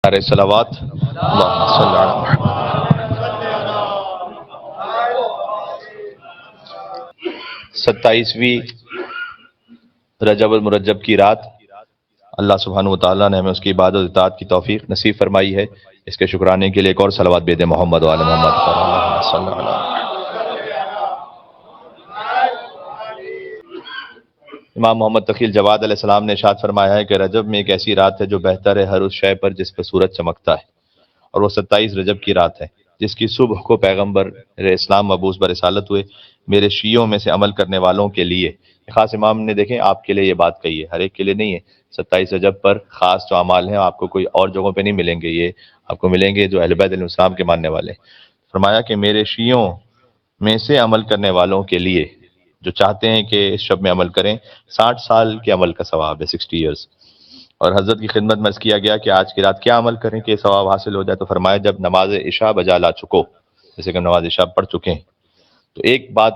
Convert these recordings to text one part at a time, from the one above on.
نعرہ صلوات، اللہم صلی علی محمد۔ 27ویں رجب المرجب کی رات اللہ سبحانہ وتعالیٰ نے ہمیں اس کی عبادت و اطاعت کی توفیق نصیب فرمائی ہے۔ اس کے شکرانے کے لیے ایک اور صلوات بھیجیں محمد وعلی محمد اللہم صلی علی محمد۔ امام محمد تقی جواد علیہ السلام نے ارشاد فرمایا ہے کہ رجب میں ایک ایسی رات ہے جو بہتر ہے ہر اس شے پر جس پر سورج چمکتا ہے، اور وہ 27 رجب کی رات ہے جس کی صبح کو پیغمبر اسلام مبعوث برسالت ہوئے میرے شیعوں میں سے عمل کرنے والوں کے لیے۔ خاص امام نے دیکھیں آپ کے لیے یہ بات کہی ہے، ہر ایک کے لیے نہیں ہے۔ 27 رجب پر خاص جو اعمال ہیں آپ کو کوئی اور جگہوں پہ نہیں ملیں گے، یہ آپ کو ملیں گے جو اہل بیت علیہ السلام کے ماننے والے ہیں۔ فرمایا کہ میرے شیعوں میں سے عمل کرنے والوں کے لیے جو چاہتے ہیں کہ اس شب میں عمل کریں، 60 سال کے عمل کا ثواب ہے، 60 ایئرز۔ اور حضرت کی خدمت میں عرض کیا گیا کہ آج کی رات کیا عمل کریں کہ ثواب حاصل ہو جائے، تو فرمایا جب نماز عشاء بجا لا چکو، جیسے کہ ہم نماز عشاء پڑھ چکے ہیں۔ تو ایک بات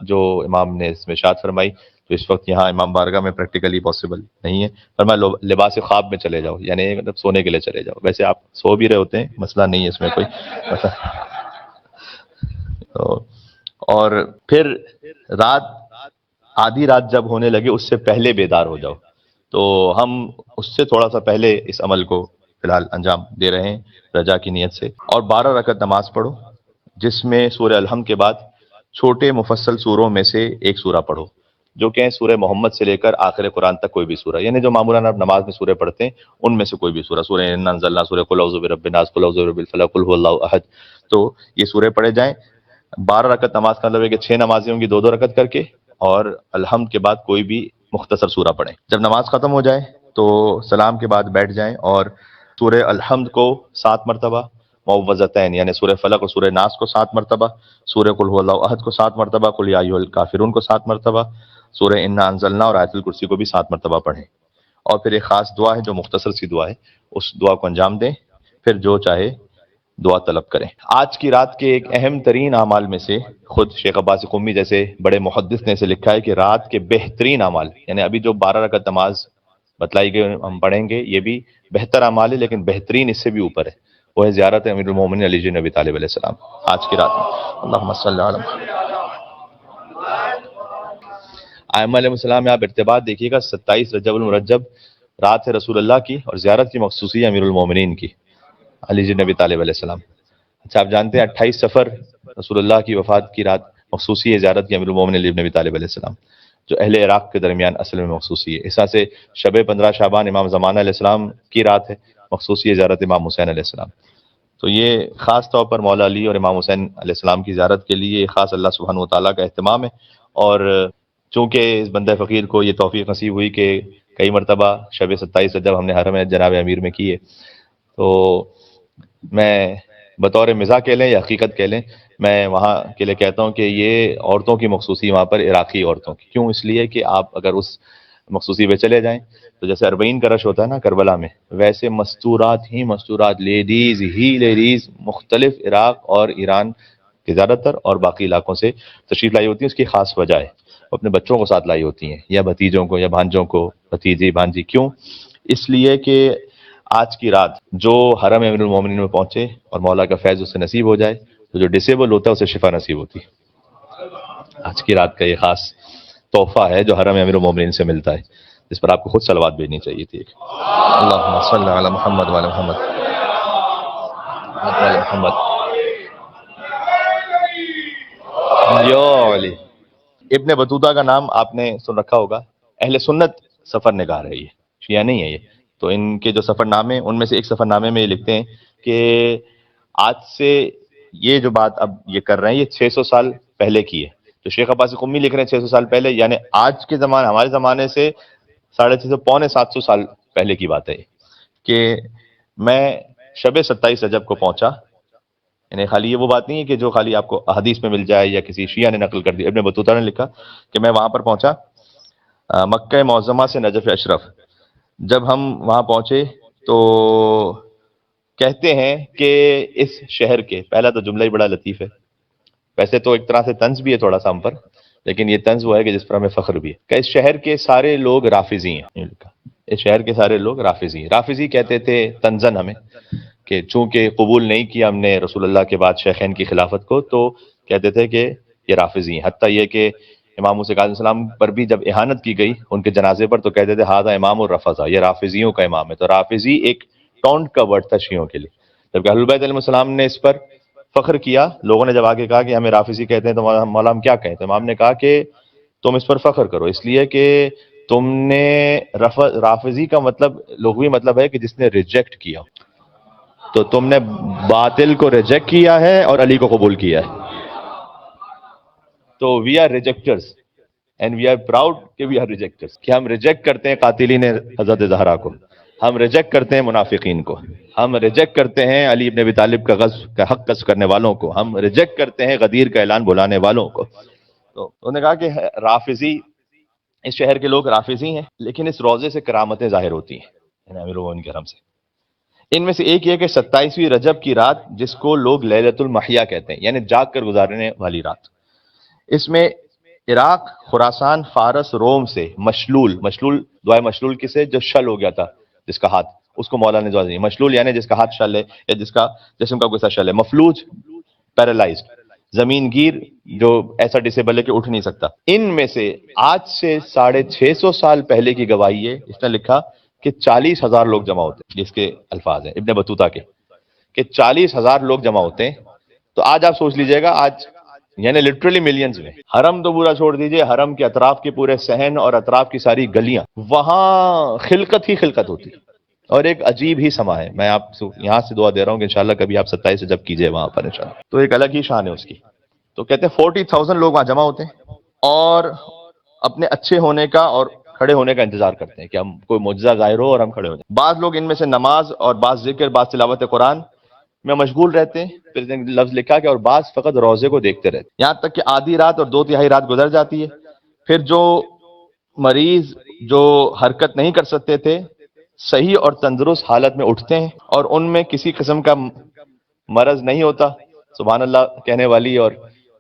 جو امام نے اس میں ارشاد فرمائی تو اس وقت یہاں امام بارگاہ میں پریکٹیکلی پاسبل نہیں ہے، فرمایا لباس خواب میں چلے جاؤ، یعنی مطلب سونے کے لیے چلے جاؤ۔ ویسے آپ سو بھی رہے ہوتے ہیں، مسئلہ نہیں ہے اس میں کوئی مسئلہ۔ اور پھر رات آدھی رات جب ہونے لگے اس سے پہلے بیدار ہو جاؤ، تو ہم اس سے تھوڑا سا پہلے اس عمل کو فی الحال انجام دے رہے ہیں رجا کی نیت سے۔ اور 12 رکعت نماز پڑھو جس میں سورہ الحمد کے بعد چھوٹے مفصل سوروں میں سے ایک سورہ پڑھو، جو کہ سورہ محمد سے لے کر آخر قرآن تک کوئی بھی سورہ، یعنی جو معمولاً آپ نماز میں سورہ پڑھتے ہیں ان میں سے کوئی بھی سورہ، سورہ انا انزلنا، سورہ قل اعوذ برب الناس، قل اعوذ برب الفلق، قل هو اللہ احد، تو یہ سورے پڑھے جائیں۔ 12 رکعت نماز کا مطلب ہے کہ 6 نمازیں ہوں گی 2 رکعت کر کے، اور الحمد کے بعد کوئی بھی مختصر سورہ پڑھیں۔ جب نماز ختم ہو جائے تو سلام کے بعد بیٹھ جائیں اور سورہ الحمد کو 7 مرتبہ، معوذتین یعنی سورہ فلق اور سورہ ناس کو 7 مرتبہ، سورہ قل هو اللہ احد کو 7 مرتبہ، قل یا ایھا الکافرون کو 7 مرتبہ، سورہ انا انزلنا اور آیت الکرسی کو بھی 7 مرتبہ پڑھیں۔ اور پھر ایک خاص دعا ہے جو مختصر سی دعا ہے، اس دعا کو انجام دیں، پھر جو چاہے دعا طلب کریں۔ آج کی رات کے ایک اہم ترین اعمال میں سے خود شیخ عباس قمی جیسے بڑے محدث نے اسے لکھا ہے کہ رات کے بہترین اعمال، یعنی ابھی جو 12 رکعت نماز بتلائی گئی ہم پڑھیں گے یہ بھی بہتر اعمال ہے، لیکن بہترین اس سے بھی اوپر ہے، وہ ہے زیارت امیر المومنین علی بن ابی طالب علیہ السلام آج کی رات میں۔ اللہم صلی علی محمد۔ ائمہ علیہ السلام میں آپ ارتباط دیکھیے گا، 27 رجب المرجب رات ہے رسول اللہ کی، اور زیارت کی مخصوصی ہے امیر المومنین کی علی بن ابی طالب علیہ السلام۔ اچھا آپ جانتے ہیں 28 سفر رسول اللہ کی وفات کی رات مخصوصی ہے زیارت کی امیر المومنین علی بن ابی طالب علیہ السلام، جو اہل عراق کے درمیان اصل میں مخصوصی ہے۔ اس طرح سے شب 15 شعبان امام زمانہ علیہ السلام کی رات ہے، مخصوصی ہے زیارت امام حسین علیہ السلام۔ تو یہ خاص طور پر مولا علی اور امام حسین علیہ السلام کی زیارت کے لیے خاص اللہ سبحانہ وتعالیٰ کا اہتمام ہے۔ اور چونکہ اس بندہ فقیر کو یہ توفیق نصیب ہوئی کہ کئی مرتبہ شب 27 رجب ہم نے حرم جناب امیر میں کی ہے، تو میں بطور مزاح کہہ لیں یا حقیقت کہہ لیں، میں وہاں کے لیے کہتا ہوں کہ یہ عورتوں کی مخصوصی وہاں پر عراقی عورتوں کی، کیوں؟ اس لیے کہ آپ اگر اس مخصوصی پہ چلے جائیں تو جیسے 40 کا رش ہوتا ہے نا کربلا میں، ویسے مستورات ہی مستورات، لیڈیز ہی لیڈیز مختلف عراق اور ایران کے زیادہ تر اور باقی علاقوں سے تشریف لائی ہوتی ہیں۔ اس کی خاص وجہ ہے، وہ اپنے بچوں کو ساتھ لائی ہوتی ہیں، یا بھتیجوں کو یا بھانجوں کو، بھتیجی بھانجی، کیوں؟ اس لیے کہ آج کی رات جو حرم امیر المومنین میں پہنچے اور مولا کا فیض اسے نصیب ہو جائے، تو جو ڈسیبل ہوتا ہے اسے شفا نصیب ہوتی ہے۔ آج کی رات کا یہ خاص تحفہ ہے جو حرم امیر المومنین سے ملتا ہے، جس پر آپ کو خود صلوات بھیجنی چاہیے تھی۔ اللہم صلی علی محمد وعلی محمد وعلی محمد۔ یا علی ابن بطوطہ کا نام آپ نے سن رکھا ہوگا، اہل سنت سفر نگار ہے، یہ شیعہ نہیں ہے یہ۔ تو ان کے جو سفر نامے، ان میں سے ایک سفر نامے میں یہ لکھتے ہیں کہ آج سے یہ جو بات اب یہ کر رہے ہیں یہ 600 سال پہلے کی ہے۔ تو شیخ عباس قمی لکھ رہے ہیں 600 سال پہلے، یعنی آج کے زمانے، ہمارے زمانے سے 650 پونے 700 سال پہلے کی بات ہے کہ میں شب 27 رجب کو پہنچا۔ یعنی خالی یہ وہ بات نہیں ہے کہ جو خالی آپ کو احادیث میں مل جائے یا کسی شیعہ نے نقل کر دی، ابن بطوطہ نے لکھا کہ میں وہاں پر پہنچا مکہ معظمہ سے نجف اشرف۔ جب ہم وہاں پہنچے تو کہتے ہیں کہ اس شہر کے، پہلا تو جملہ ہی بڑا لطیف ہے، ویسے تو ایک طرح سے طنز بھی ہے تھوڑا سا ہم پر، لیکن یہ طنز وہ ہے کہ جس پر ہمیں فخر بھی ہے، کہ اس شہر کے سارے لوگ رافضی ہیں، اس شہر کے سارے لوگ رافضی رافضی کہتے تھے تنزن ہمیں، کہ چونکہ قبول نہیں کیا ہم نے رسول اللہ کے بعد شیخین کی خلافت کو، تو کہتے تھے کہ یہ رافضی ہیں۔ حتیٰ یہ کہ امام موسیٰ کاظم السلام پر بھی جب اہانت کی گئی ان کے جنازے پر، تو کہتے تھے ہذا امام الرفضہ، یہ رافضیوں کا امام ہے۔ تو رافضی ایک ٹونٹ کا ورڈ تھا شیعوں کے لیے۔ جبکہ اہل بیت علیہ السلام نے اس پر فخر کیا، لوگوں نے جب آگے کہا کہ ہمیں رافضی کہتے ہیں تو مولا ہم کیا کہیں، تو امام نے کہا کہ تم اس پر فخر کرو، اس لیے کہ تم نے رافضی کا مطلب لغوی مطلب ہے کہ جس نے ریجیکٹ کیا، تو تم نے باطل کو ریجیکٹ کیا ہے اور علی کو قبول کیا ہے۔ تو we are rejecters and we are proud کہ وی آر ریجیکٹرز، کہ ہم ریجیکٹ کرتے ہیں قاتلین حضرت زہرا کو، ہم ریجیکٹ کرتے ہیں منافقین کو، ہم ریجیکٹ کرتے ہیں علی ابن ابی طالب کا غزو کا حق قصد کرنے والوں کو، ہم ریجیکٹ کرتے ہیں غدیر کا اعلان بلانے والوں کو۔ تو انہوں نے کہا کہ رافضی، اس شہر کے لوگ رافضی ہیں، لیکن اس روضے سے کرامتیں ظاہر ہوتی ہیں، یعنی امیر المومنین کے حرم سے۔ ان میں سے ایک یہ کہ 27ویں رجب کی رات، جس کو لوگ لیلۃ المحیا کہتے ہیں، یعنی جاگ کر گزارنے والی رات، اس میں عراق، خراسان، فارس، روم سے مشلول دعائے مشلول کسے، جو شل ہو گیا تھا جس کا ہاتھ، اس کو مولا نے دعا دی۔ مشلول یعنی جس کا ہاتھ شل ہے یا جس کا جسم کا کوئی سا شل ہے۔ مفلوج پیرالائزڈ، زمین گیر جو ایسا ڈسیبل ہے کہ اٹھ نہیں سکتا۔ ان میں سے آج سے 650 سال پہلے کی گواہی ہے، اس نے لکھا کہ 40,000 لوگ جمع ہوتے ہیں، جس کے الفاظ ہیں ابن بطوطہ کے، کہ 40,000 لوگ جمع ہوتے ہیں۔ تو آج آپ سوچ لیجئے گا، آج یعنی لٹرلی ملینز میں، حرم تو پورا چھوڑ دیجئے، حرم کے اطراف کے پورے صحن اور اطراف کی ساری گلیاں، وہاں خلقت ہی خلقت ہوتی ہے، اور ایک عجیب ہی سما ہے۔ میں آپ سے یہاں سے دعا دے رہا ہوں کہ انشاءاللہ کبھی آپ 27 سے جب کیجئے وہاں پر انشاءاللہ، تو ایک الگ ہی شان ہے اس کی۔ تو کہتے ہیں 40,000 لوگ وہاں جمع ہوتے ہیں اور اپنے اچھے ہونے کا اور کھڑے ہونے کا انتظار کرتے ہیں کہ ہم کوئی معجزہ ظاہر ہو اور ہم کھڑے ہو جائیں۔ بعض لوگ ان میں سے نماز اور بعض ذکر، بعض تلاوت قرآن میں مشغول رہتے ہیں۔ پھر لفظ لکھا کہ اور بعض فقط روزے کو دیکھتے رہتے ہیں، یہاں تک کہ آدھی رات اور 2/3 رات گزر جاتی ہے۔ پھر جو مریض جو حرکت نہیں کر سکتے تھے، صحیح اور تندرست حالت میں اٹھتے ہیں، اور ان میں کسی قسم کا مرض نہیں ہوتا۔ سبحان اللہ کہنے والی اور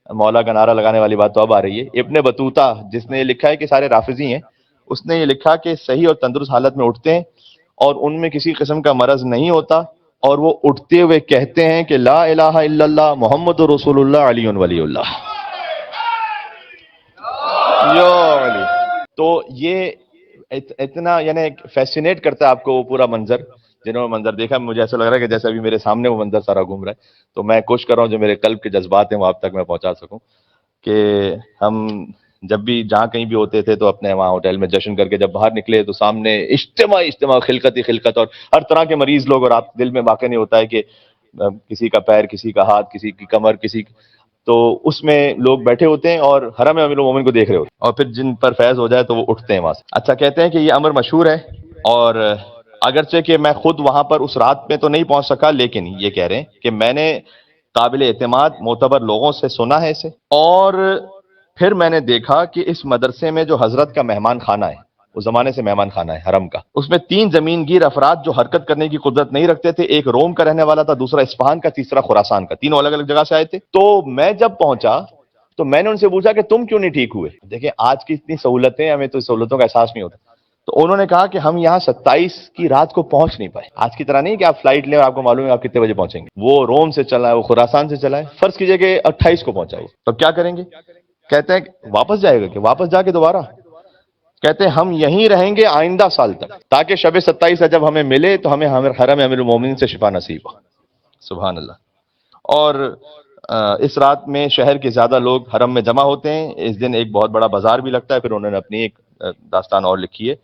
مولا کا نعرہ لگانے والی بات تو اب آ رہی ہے۔ ابن بطوطہ جس نے یہ لکھا ہے کہ سارے رافضی ہیں، اس نے یہ لکھا کہ صحیح اور تندرست حالت میں اٹھتے ہیں اور ان میں کسی قسم کا مرض نہیں ہوتا، اور وہ اٹھتے ہوئے کہتے ہیں کہ لا الہ الا اللہ محمد رسول اللہ علی ولی اللہ۔ یا علی۔ تو یہ اتنا یعنی فیسینیٹ کرتا ہے آپ کو وہ پورا منظر۔ جنہوں نے منظر دیکھا، مجھے ایسا لگ رہا ہے کہ جیسے ابھی میرے سامنے وہ منظر سارا گھوم رہا ہے۔ تو میں کوشش کر رہا ہوں جو میرے قلب کے جذبات ہیں وہ آپ تک میں پہنچا سکوں، کہ ہم جب بھی جہاں کہیں بھی ہوتے تھے تو اپنے وہاں ہوٹل میں جشن کر کے جب باہر نکلے تو سامنے اجتماع خلقت ہی خلقت، اور ہر طرح کے مریض لوگ، اور آپ دل میں واقع نہیں ہوتا ہے کہ کسی کا پیر، کسی کا ہاتھ، کسی کی کمر، تو اس میں لوگ بیٹھے ہوتے ہیں اور حرم امیر المومنین کو دیکھ رہے ہوتے ہیں، اور پھر جن پر فیض ہو جائے تو وہ اٹھتے ہیں وہاں سے۔ اچھا، کہتے ہیں کہ یہ امر مشہور ہے، اور اگرچہ کہ میں خود وہاں پر اس رات میں تو نہیں پہنچ سکا، لیکن یہ کہہ رہے ہیں کہ میں نے قابل اعتماد معتبر لوگوں سے سنا ہے اسے، اور پھر میں نے دیکھا کہ اس مدرسے میں جو حضرت کا مہمان خانہ ہے، اس زمانے سے مہمان خانہ ہے حرم کا، اس میں 3 زمین گیر افراد جو حرکت کرنے کی قدرت نہیں رکھتے تھے، ایک روم کا رہنے والا تھا، دوسرا اصفہان کا، تیسرا خراسان کا، تینوں الگ الگ جگہ سے آئے تھے۔ تو میں جب پہنچا تو میں نے ان سے پوچھا کہ تم کیوں نہیں ٹھیک ہوئے؟ دیکھیں آج کی اتنی سہولتیں، ہمیں تو سہولتوں کا احساس نہیں ہوتا۔ تو انہوں نے کہا کہ ہم یہاں 27 کی رات کو پہنچ نہیں پائے۔ آج کی طرح نہیں کہ آپ فلائٹ لیں اور آپ کو معلوم ہے آپ کتنے بجے پہنچیں گے، وہ روم سے چلا ہے، وہ خراسان سے چلا ہے، فرض کیجئے کہ 28 کو پہنچا ہے، تو کیا کریں گے؟ کہتے ہیں واپس جائے گا، کہ واپس جا کے دوبارہ؟ کہتے ہیں ہم یہیں رہیں گے آئندہ سال تک، تاکہ شب 27 جب ہمیں ملے تو ہمیں حرم امیر المومنین سے شفا نصیب ہو۔ سبحان اللہ۔ اور اس رات میں شہر کے زیادہ لوگ حرم میں جمع ہوتے ہیں۔ اس دن ایک بہت بڑا بازار بھی لگتا ہے۔ پھر انہوں نے اپنی ایک داستان اور لکھی ہے،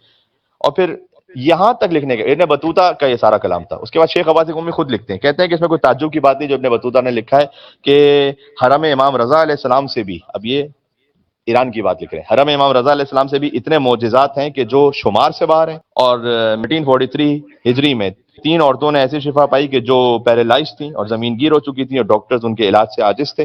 اور پھر یہاں تک لکھنے کا ابن بطوطہ کا یہ سارا کلام تھا۔ اس کے بعد شیخ عباس قمی خود لکھتے ہیں، کہتے ہیں کہ اس میں کوئی تعجب کی بات نہیں جو ابن بطوطہ نے لکھا ہے کہ حرم امام رضا علیہ السلام سے بھی، اب یہ ایران کی بات لکھ رہے ہیں، حرم امام رضا علیہ السلام سے بھی اتنے معجزات ہیں کہ جو شمار سے باہر ہیں۔ اور 1843 ہجری میں 3 عورتوں نے ایسی شفا پائی کہ جو پیرالائز تھیں اور زمین گیر ہو چکی تھیں، اور ڈاکٹرز ان کے علاج سے عاجز تھے،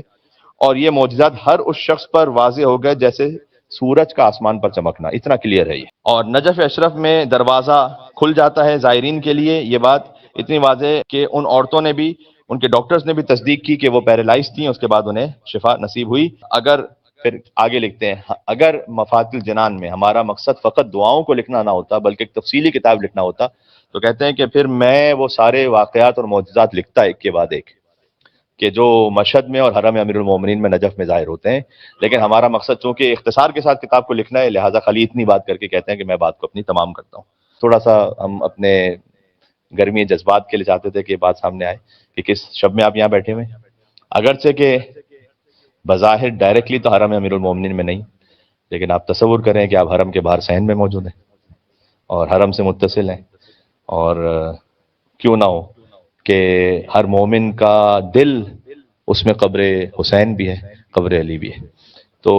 اور یہ معجزات ہر اس شخص پر واضح ہو گئے جیسے سورج کا آسمان پر چمکنا، اتنا کلیئر ہے یہ۔ اور نجف اشرف میں دروازہ کھل جاتا ہے زائرین کے لیے، یہ بات اتنی واضح ہے کہ ان عورتوں نے بھی، ان کے ڈاکٹرز نے بھی تصدیق کی کہ وہ پیرالائز تھیں، اس کے بعد انہیں شفا نصیب ہوئی۔ اگر پھر آگے لکھتے ہیں اگر مفاتیح الجنان میں ہمارا مقصد فقط دعاؤں کو لکھنا نہ ہوتا بلکہ ایک تفصیلی کتاب لکھنا ہوتا تو کہتے ہیں کہ پھر میں وہ سارے واقعات اور معجزات لکھتا ایک کے بعد ایک کہ جو مشہد میں اور حرم امیر المومنین میں نجف میں ظاہر ہوتے ہیں، لیکن ہمارا مقصد چونکہ اختصار کے ساتھ کتاب کو لکھنا ہے لہٰذا خالی اتنی بات کر کے کہتے ہیں کہ میں بات کو اپنی تمام کرتا ہوں۔ تھوڑا سا ہم اپنے گرمی جذبات کے لیے چاہتے تھے کہ یہ بات سامنے آئے کہ کس شب میں آپ یہاں بیٹھے ہوئے ہیں، اگرچہ کہ بظاہر ڈائریکٹلی تو حرم امیر المومنین میں نہیں، لیکن آپ تصور کریں کہ آپ حرم کے باہر صحن میں موجود ہیں اور حرم سے متصل ہیں، اور کیوں نہ ہو کہ ہر مومن کا دل اس میں قبر حسین بھی ہے، قبر علی بھی ہے، تو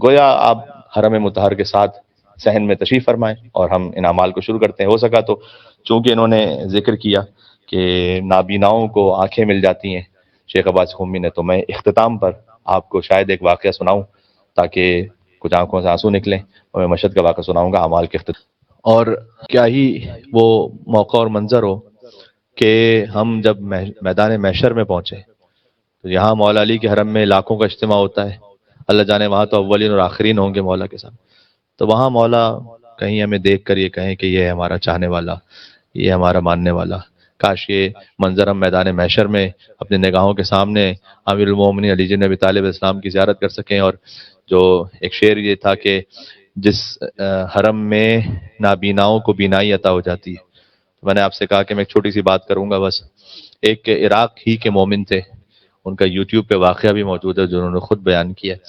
گویا آپ حرم مطہر کے ساتھ صحن میں تشریف فرمائیں اور ہم ان اعمال کو شروع کرتے ہیں۔ ہو سکا تو چونکہ انہوں نے ذکر کیا کہ نابیناؤں کو آنکھیں مل جاتی ہیں شیخ عباس قمی نے، تو میں اختتام پر آپ کو شاید ایک واقعہ سناؤں تاکہ کچھ آنکھوں سے آنسو نکلیں، اور میں مشہد کا واقعہ سناؤں گا اعمال کے اختتام، اور کیا ہی وہ موقع اور منظر ہو کہ ہم جب میدان محشر میں پہنچے تو یہاں مولا علی کے حرم میں لاکھوں کا اجتماع ہوتا ہے، اللہ جانے وہاں تو اولین اور آخرین ہوں گے مولا کے ساتھ، تو وہاں مولا کہیں ہمیں دیکھ کر یہ کہیں کہ یہ ہے ہمارا چاہنے والا، یہ ہمارا ماننے والا۔ کاش یہ منظر ہم میدان محشر میں اپنی نگاہوں کے سامنے امیر المومنین علی جن ابی طالب علیہ السلام کی زیارت کر سکیں، اور جو ایک شعر یہ تھا کہ جس حرم میں نابیناؤں کو بینائی عطا ہو جاتی ہے، تو میں نے آپ سے کہا کہ میں ایک چھوٹی سی بات کروں گا بس۔ ایک عراق ہی کے مومن تھے، ان کا یوٹیوب پہ واقعہ بھی موجود ہے جو انہوں نے خود بیان کیا ہے،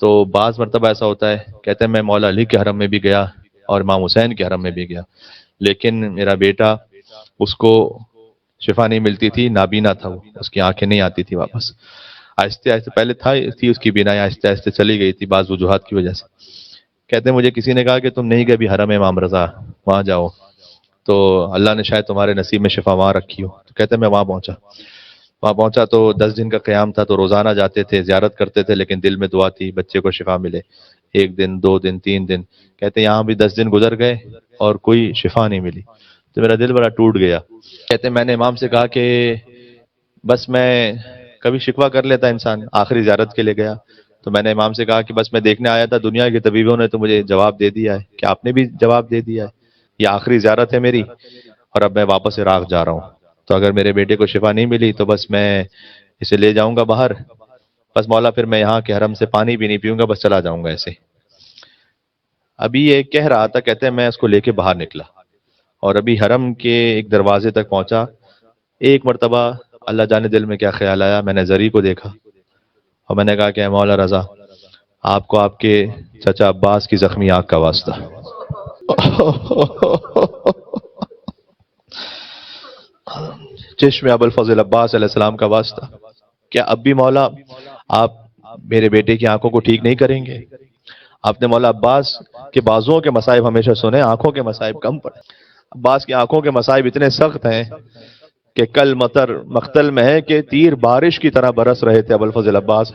تو بعض مرتبہ ایسا ہوتا ہے، کہتے ہیں میں مولا علی کے حرم میں بھی گیا اور امام حسین کے حرم میں بھی گیا، لیکن میرا بیٹا اس کو شفا نہیں ملتی تھی، نابینا تھا وہ، اس کی آنکھیں نہیں آتی تھی واپس، آہستہ آہستہ پہلے تھی اس کی بینائی، آہستہ آہستہ چلی گئی تھی بعض وجوہات کی وجہ سے۔ کہتے ہیں مجھے کسی نے کہا کہ تم نہیں گئے بھی حرم امام رضا، وہاں جاؤ، تو اللہ نے شاید تمہارے نصیب میں شفا وہاں رکھی ہو، تو کہتے ہیں میں وہاں پہنچا تو 10 دن کا قیام تھا، تو روزانہ جاتے تھے، زیارت کرتے تھے، لیکن دل میں دعا تھی بچے کو شفا ملے، 1 دن 2 دن 3 دن، کہتے ہیں یہاں بھی 10 دن گزر گئے اور کوئی شفا نہیں ملی، تو میرا دل بڑا ٹوٹ گیا۔ کہتے ہیں میں نے امام سے کہا کہ بس میں کبھی شکوہ کر لیتا انسان، آخری زیارت کے لیے گیا تو میں نے امام سے کہا کہ بس میں دیکھنے آیا تھا، دنیا کے طبیبوں نے تو مجھے جواب دے دیا ہے کہ آپ نے بھی جواب دے دیا ہے، یہ آخری زیارت ہے میری اور اب میں واپس عراق جا رہا ہوں، تو اگر میرے بیٹے کو شفا نہیں ملی تو بس میں اسے لے جاؤں گا باہر، بس مولا پھر میں یہاں کے حرم سے پانی بھی نہیں پیوں گا، بس چلا جاؤں گا ایسے۔ ابھی یہ کہہ رہا تھا، کہتے ہیں میں اس کو لے کے باہر نکلا اور ابھی حرم کے ایک دروازے تک پہنچا، ایک مرتبہ اللہ جانے دل میں کیا خیال آیا، میں نے زری کو دیکھا اور میں نے کہا کہ اے مولا رضا، آپ کو آپ کے چچا عباس کی زخمی آنکھ کا واسطہ، چشم ابوالفضل عباس علیہ السلام کا واسطہ، کیا اب بھی مولا آپ میرے بیٹے کی آنکھوں کو ٹھیک نہیں کریں گے؟ آپ نے مولا عباس کے بازوؤں کے مصائب ہمیشہ سنے، آنکھوں کے مصائب کم پڑے۔ عباس کی آنکھوں کے مصائب اتنے سخت ہیں کہ کل مطر مقتل میں ہے کہ تیر بارش کی طرح برس رہے تھے ابوالفضل عباس۔